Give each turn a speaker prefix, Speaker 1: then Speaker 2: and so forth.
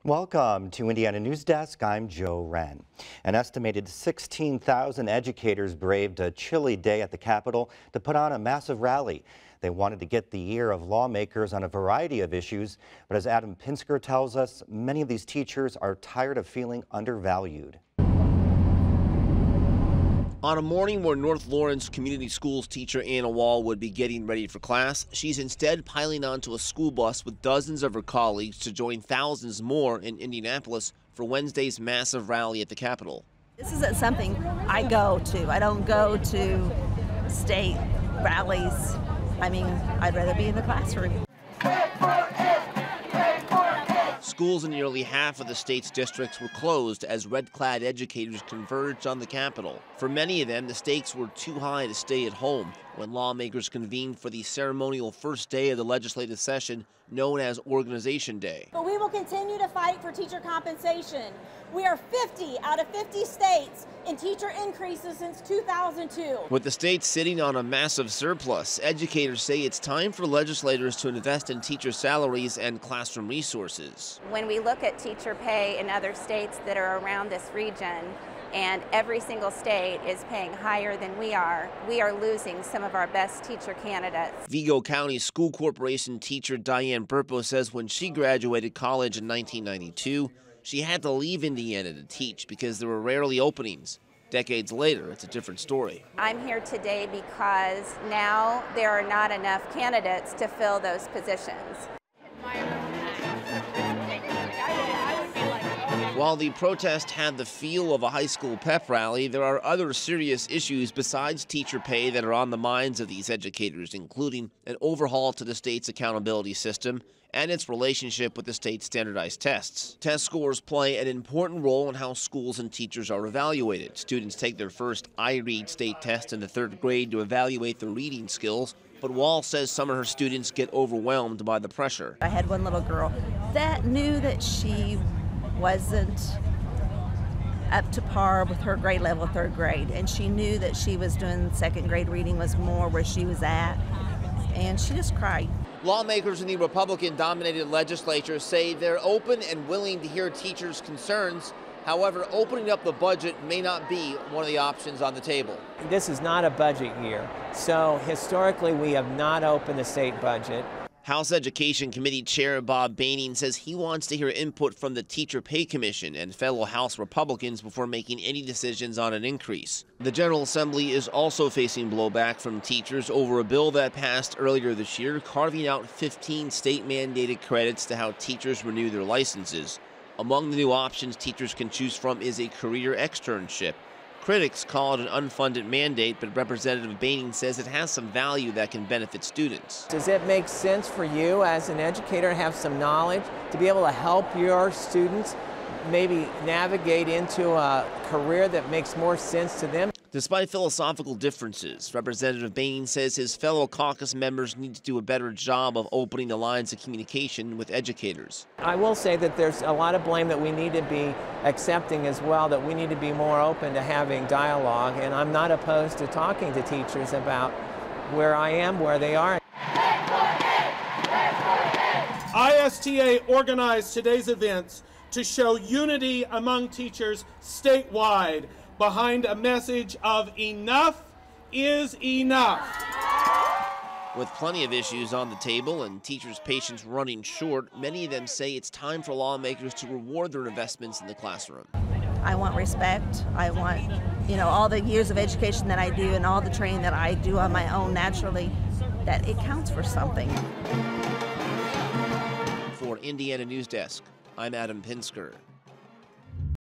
Speaker 1: Welcome to Indiana Newsdesk. I'm Joe Wren. An estimated 16,000 educators braved a chilly day at the Capitol to put on a massive rally. They wanted to get the ear of lawmakers on a variety of issues, but as Adam Pinsker tells us, many of these teachers are tired of feeling undervalued.
Speaker 2: On a morning where North Lawrence Community Schools teacher Anna Wall would be getting ready for class, she's instead piling onto a school bus with dozens of her colleagues to join thousands more in Indianapolis for Wednesday's massive rally at the Capitol.
Speaker 3: This isn't something I go to. I don't go to state rallies. I mean, I'd rather be in the classroom.
Speaker 2: Schools in nearly half of the state's districts were closed as red-clad educators converged on the Capitol. For many of them, the stakes were too high to stay at home when lawmakers convened for the ceremonial first day of the legislative session known as Organization Day.
Speaker 4: But we will continue to fight for teacher compensation. We are 50 out of 50 states in teacher increases since 2002.
Speaker 2: With the state sitting on a massive surplus, educators say it's time for legislators to invest in teacher salaries and classroom resources.
Speaker 5: When we look at teacher pay in other states that are around this region, and every single state is paying higher than we are losing some of our best teacher candidates. Vigo County School Corporation teacher Diane Burpo says when she graduated college in 1992, she had to leave Indiana to teach because there were rarely openings. Decades later, it's a different story. I'm here today because now there are not enough candidates to fill those positions. While the protest had the feel of a high school pep rally, there are other serious issues besides teacher pay that are on the minds of these educators, including an overhaul to the state's accountability system and its relationship with the state's standardized tests. Test scores play an important role in how schools and teachers are evaluated. Students take their first I-Read state test in the 3rd grade to evaluate their reading skills, but Wall says some of her students get overwhelmed by the pressure.
Speaker 3: I had one little girl that knew that she wasn't up to par with her grade level 3rd grade, and she knew that she was doing 2nd grade reading was more where she was at, and she just cried.
Speaker 2: Lawmakers in the Republican-dominated legislature say they're open and willing to hear teachers' concerns. However, opening up the budget may not be one of the options on the table.
Speaker 6: This is not a budget year, so historically we have not opened the state budget.
Speaker 2: House Education Committee Chair Bob Boehning says he wants to hear input from the Teacher Pay Commission and fellow House Republicans before making any decisions on an increase. The General Assembly is also facing blowback from teachers over a bill that passed earlier this year, carving out 15 state-mandated credits to how teachers renew their licenses. Among the new options teachers can choose from is a career externship. Critics call it an unfunded mandate, but Representative Boehning says it has some value that can benefit students.
Speaker 6: Does it make sense for you as an educator to have some knowledge to be able to help your students maybe navigate into a career that makes more sense to them?
Speaker 2: Despite philosophical differences, Representative Boehning says his fellow caucus members need to do a better job of opening the lines of communication with educators.
Speaker 6: I will say that there's a lot of blame that we need to be accepting as well, that we need to be more open to having dialogue, and I'm not opposed to talking to teachers about where I am, where they are.
Speaker 7: ISTA organized today's events to show unity among teachers statewide behind a message of enough is enough.
Speaker 2: With plenty of issues on the table and teachers' patience running short, many of them say it's time for lawmakers to reward their investments in the classroom.
Speaker 3: I want respect. I want, all the years of education that I do and all the training that I do on my own naturally, that it counts for something.
Speaker 2: For Indiana Newsdesk, I'm Adam Pinsker.